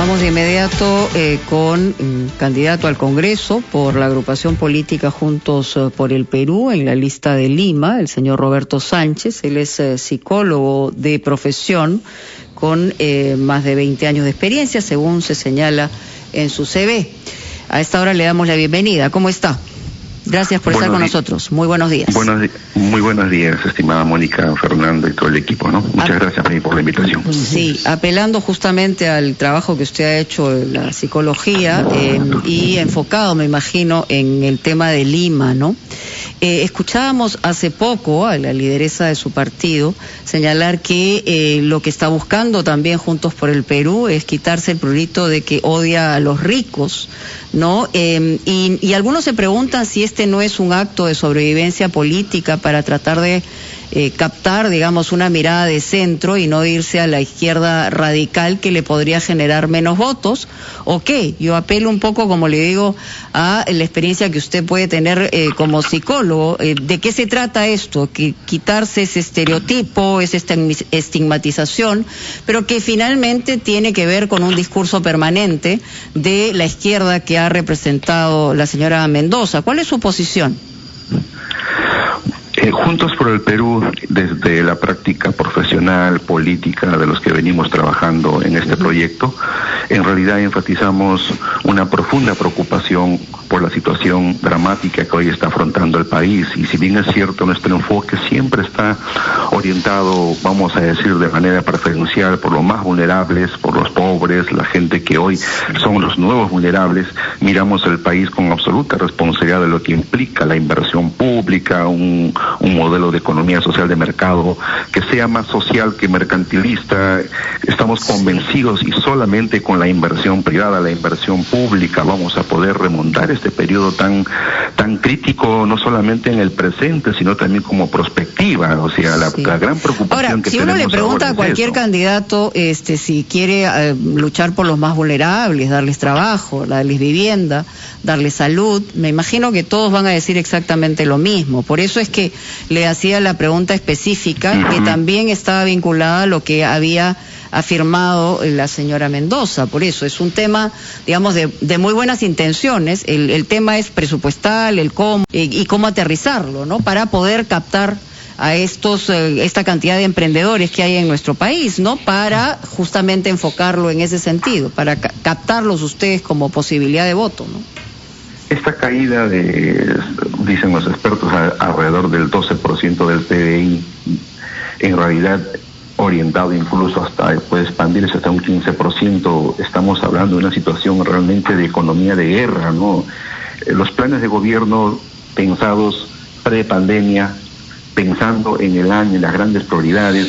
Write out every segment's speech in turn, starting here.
Vamos de inmediato con candidato al Congreso por la agrupación política Juntos por el Perú en la lista de Lima, el señor Roberto Sánchez. Él es psicólogo de profesión con más de 20 años de experiencia, según se señala en su CV. A esta hora le damos la bienvenida. ¿Cómo está? Gracias por estar con nosotros. Muy buenos días. Muy buenos días, estimada Mónica, Fernando y todo el equipo, ¿no? Muchas gracias por la invitación. Sí, apelando justamente al trabajo que usted ha hecho en la psicología y enfocado, me imagino, en el tema de Lima, ¿no? Escuchábamos hace poco a la lideresa de su partido señalar que lo que está buscando también Juntos por el Perú es quitarse el prurito de que odia a los ricos, ¿no? Y algunos se preguntan si este no es un acto de sobrevivencia política para tratar de captar, digamos, una mirada de centro y no irse a la izquierda radical que le podría generar menos votos, ¿o qué? Yo apelo un poco, como le digo, a la experiencia que usted puede tener como psicólogo. ¿De qué se trata esto? Que quitarse ese estereotipo, esa estigmatización, pero que finalmente tiene que ver con un discurso permanente de la izquierda que ha representado la señora Mendoza. ¿Cuál es su posición? Juntos por el Perú, desde la práctica profesional, política, de los que venimos trabajando en este proyecto, en realidad enfatizamos una profunda preocupación por la situación dramática que hoy está afrontando el país. Y si bien es cierto, nuestro enfoque siempre está orientado, vamos a decir, de manera preferencial por los más vulnerables, por los pobres, la gente que hoy son los nuevos vulnerables, miramos el país con absoluta responsabilidad de lo que implica la inversión pública, un modelo de economía social de mercado que sea más social que mercantilista. Estamos convencidos y solamente con la inversión privada, la inversión pública, vamos a poder remontar este periodo tan crítico, no solamente en el presente, sino también como prospectiva. O sea, la gran preocupación ahora, que si tenemos uno le pregunta a cualquier candidato si quiere luchar por los más vulnerables, darles trabajo, darles vivienda, darles salud, me imagino que todos van a decir exactamente lo mismo. Por eso es que le hacía la pregunta específica, que también estaba vinculada a lo que había afirmado la señora Mendoza. Por eso es un tema, digamos, de muy buenas intenciones. El tema es presupuestal, el cómo y cómo aterrizarlo, ¿no? Para poder captar a esta cantidad de emprendedores que hay en nuestro país, ¿no? Para justamente enfocarlo en ese sentido, para captarlos ustedes como posibilidad de voto, ¿no? Esta caída dicen los expertos, alrededor del 12% del PBI, en realidad orientado incluso hasta puede expandirse hasta un 15%, estamos hablando de una situación realmente de economía de guerra, ¿no? Los planes de gobierno pensados pre-pandemia, pensando en el año, en las grandes prioridades,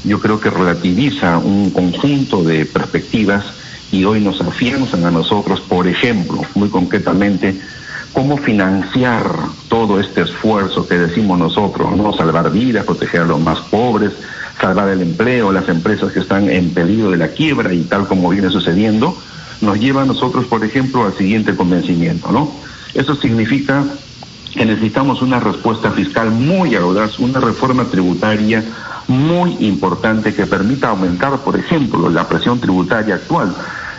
yo creo que relativiza un conjunto de perspectivas y hoy nos afianzan a nosotros, por ejemplo, muy concretamente, cómo financiar todo este esfuerzo que decimos nosotros, ¿no? Salvar vidas, proteger a los más pobres, salvar el empleo, las empresas que están en peligro de la quiebra y tal como viene sucediendo, nos lleva a nosotros, por ejemplo, al siguiente convencimiento, ¿no? Eso significa que necesitamos una respuesta fiscal muy audaz, una reforma tributaria muy importante que permita aumentar, por ejemplo, la presión tributaria actual.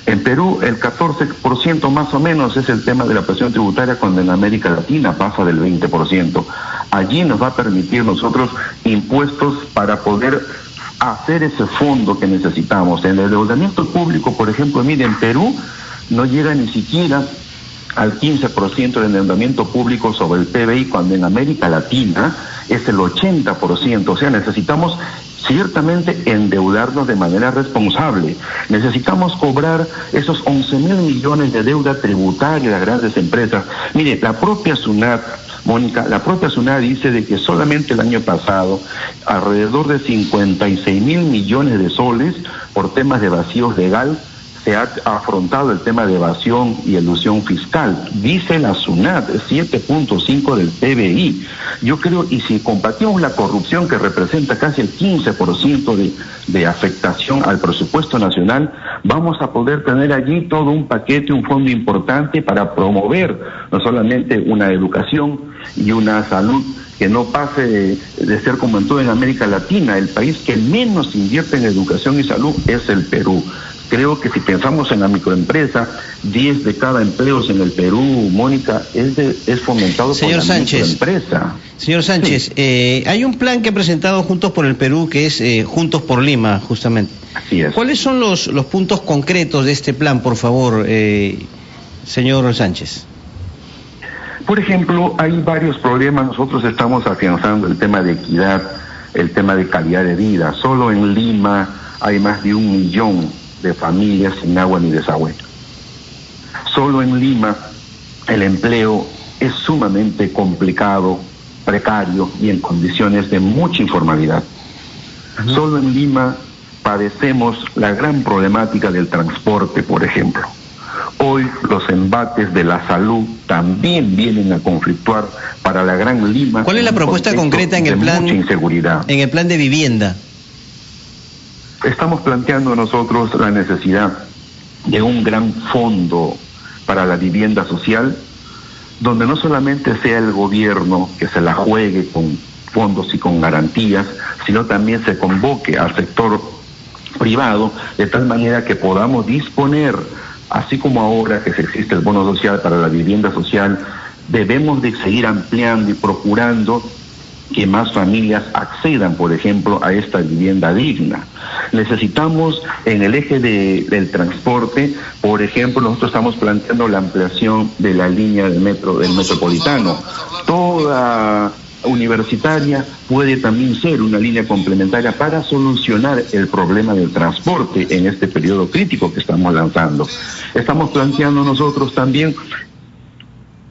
En Perú el 14% más o menos es el tema de la presión tributaria, cuando en América Latina pasa del 20%. Allí nos va a permitir nosotros impuestos para poder hacer ese fondo que necesitamos. En el endeudamiento público, por ejemplo, mire, en Perú no llega ni siquiera al 15% de endeudamiento público sobre el PBI, cuando en América Latina es el 80%. O sea, necesitamos ciertamente endeudarnos de manera responsable. Necesitamos cobrar esos 11.000 millones de deuda tributaria de las grandes empresas. Mire, la propia SUNAT, Mónica, la propia SUNAT dice de que solamente el año pasado alrededor de 56.000 millones de soles por temas de vacíos legal se ha afrontado el tema de evasión y elusión fiscal. Dice la SUNAT, 7.5 del PBI. Yo creo, y si combatimos la corrupción, que representa casi el 15% de afectación al presupuesto nacional, vamos a poder tener allí todo un paquete, un fondo importante para promover no solamente una educación y una salud que no pase de ser como en toda América Latina. El país que menos invierte en educación y salud es el Perú. Creo que si pensamos en la microempresa, 10 de cada empleos en el Perú, Mónica, es fomentado por la microempresa. Señor Sánchez, sí. Hay un plan que ha presentado Juntos por el Perú, que es Juntos por Lima, justamente. Así es. ¿Cuáles son los puntos concretos de este plan, por favor, señor Sánchez? Por ejemplo, hay varios problemas. Nosotros estamos afianzando el tema de equidad, el tema de calidad de vida. Solo en Lima hay más de 1 millón de familias sin agua ni desagüe. Solo en Lima el empleo es sumamente complicado, precario y en condiciones de mucha informalidad. Solo en Lima padecemos la gran problemática del transporte, por ejemplo. Hoy los embates de la salud también vienen a conflictuar para la Gran Lima. ¿Cuál es la propuesta concreta en el plan? Mucha inseguridad. En el plan de vivienda. Estamos planteando nosotros la necesidad de un gran fondo para la vivienda social, donde no solamente sea el gobierno que se la juegue con fondos y con garantías, sino también se convoque al sector privado, de tal manera que podamos disponer, así como ahora que existe el bono social para la vivienda social, debemos de seguir ampliando y procurando que más familias accedan, por ejemplo, a esta vivienda digna. Necesitamos en el eje del transporte, por ejemplo, nosotros estamos planteando la ampliación de la línea del metropolitano. Toda universitaria puede también ser una línea complementaria para solucionar el problema del transporte en este periodo crítico que estamos lanzando. Estamos planteando nosotros también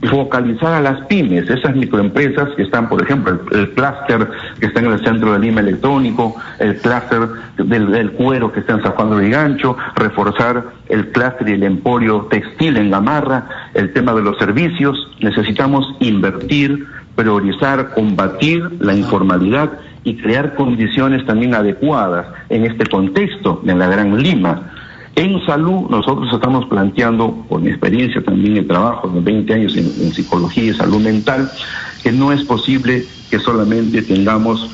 focalizar a las pymes, esas microempresas que están, por ejemplo, el clúster que está en el centro de Lima electrónico, el clúster del cuero que está en San Juan de Lurigancho, reforzar el clúster y el emporio textil en Gamarra, el tema de los servicios. Necesitamos invertir, priorizar, combatir la informalidad y crear condiciones también adecuadas en este contexto de la Gran Lima. En salud, nosotros estamos planteando, por mi experiencia también en trabajo de 20 años en psicología y salud mental, que no es posible que solamente tengamos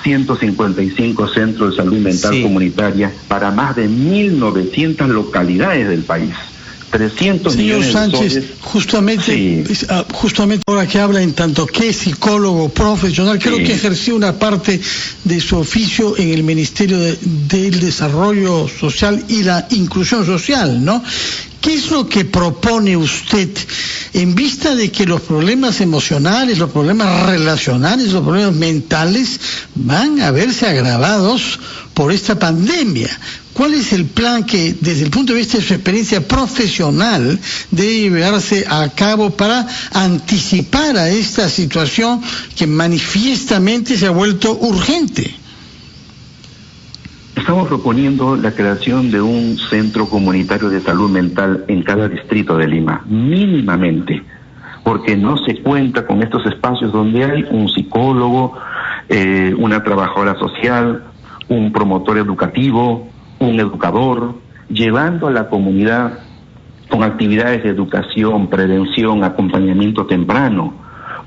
155 centros de salud mental comunitaria para más de 1.900 localidades del país. 300 Señor millones Sánchez, de soles. justamente ahora que habla en tanto que psicólogo profesional, creo que ejerció una parte de su oficio en el Ministerio del Desarrollo Social y la Inclusión Social, ¿no? ¿Qué es lo que propone usted en vista de que los problemas emocionales, los problemas relacionales, los problemas mentales van a verse agravados por esta pandemia? ¿Cuál es el plan que, desde el punto de vista de su experiencia profesional, debe llevarse a cabo para anticipar a esta situación que manifiestamente se ha vuelto urgente? Estamos proponiendo la creación de un centro comunitario de salud mental en cada distrito de Lima, mínimamente, porque no se cuenta con estos espacios donde hay un psicólogo, una trabajadora social, un promotor educativo, un educador, llevando a la comunidad con actividades de educación, prevención, acompañamiento temprano.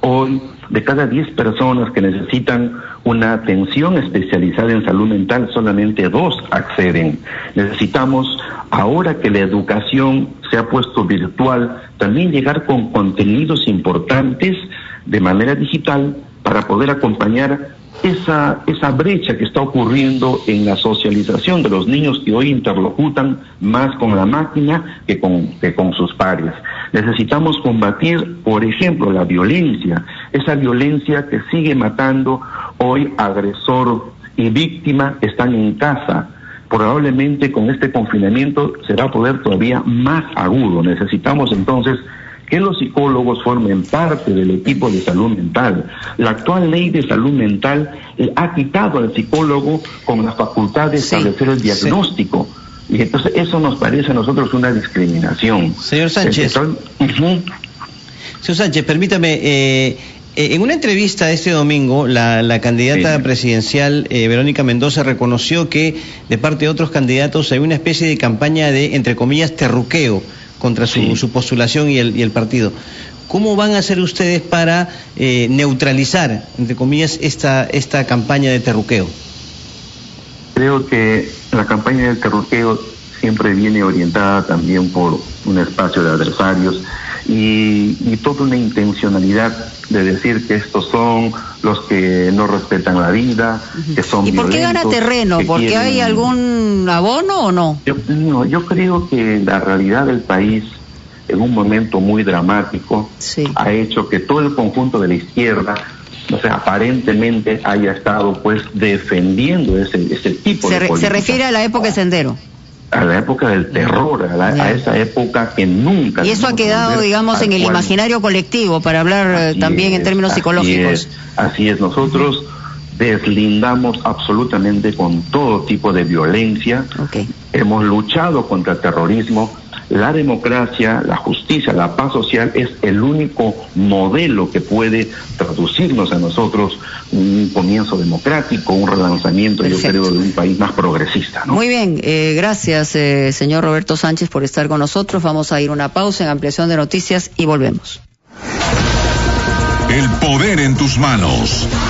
Hoy, de cada 10 personas que necesitan una atención especializada en salud mental, solamente 2 acceden. Necesitamos, ahora que la educación se ha puesto virtual, también llegar con contenidos importantes de manera digital para poder acompañar esa brecha que está ocurriendo en la socialización de los niños que hoy interlocutan más con la máquina que con sus pares. Necesitamos combatir, por ejemplo, la violencia, esa violencia que sigue matando. Hoy agresor y víctima están en casa. Probablemente con este confinamiento se va a poder todavía más agudo. Necesitamos entonces que los psicólogos formen parte del equipo de salud mental. La actual ley de salud mental ha quitado al psicólogo con la facultad de establecer el diagnóstico. Y entonces eso nos parece a nosotros una discriminación. Señor Sánchez, señor Sánchez, permítame, en una entrevista este domingo, la candidata presidencial Verónica Mendoza reconoció que de parte de otros candidatos hay una especie de campaña de, entre comillas, terruqueo contra su postulación y el partido. ¿Cómo van a hacer ustedes para neutralizar, entre comillas, esta campaña de terruqueo? Creo que la campaña del terruqueo siempre viene orientada también por un espacio de adversarios y toda una intencionalidad de decir que estos son los que no respetan la vida, que son violentos. ¿Y por qué gana terreno? ¿Porque quieren... hay algún abono o no? Yo creo que la realidad del país, en un momento muy dramático, ha hecho que todo el conjunto de la izquierda, o sea, aparentemente haya estado pues defendiendo ese tipo de política. Se refiere a la época de Sendero. A la época del terror, a esa época que nunca... Y eso ha quedado, digamos, en el imaginario colectivo, para hablar también en términos psicológicos. Así es, nosotros deslindamos absolutamente con todo tipo de violencia. Hemos luchado contra el terrorismo. La democracia, la justicia, la paz social es el único modelo que puede traducirnos a nosotros un comienzo democrático, un relanzamiento, yo creo, de un país más progresista, ¿no? Muy bien, gracias, señor Roberto Sánchez, por estar con nosotros. Vamos a ir a una pausa en Ampliación de Noticias y volvemos. El poder en tus manos.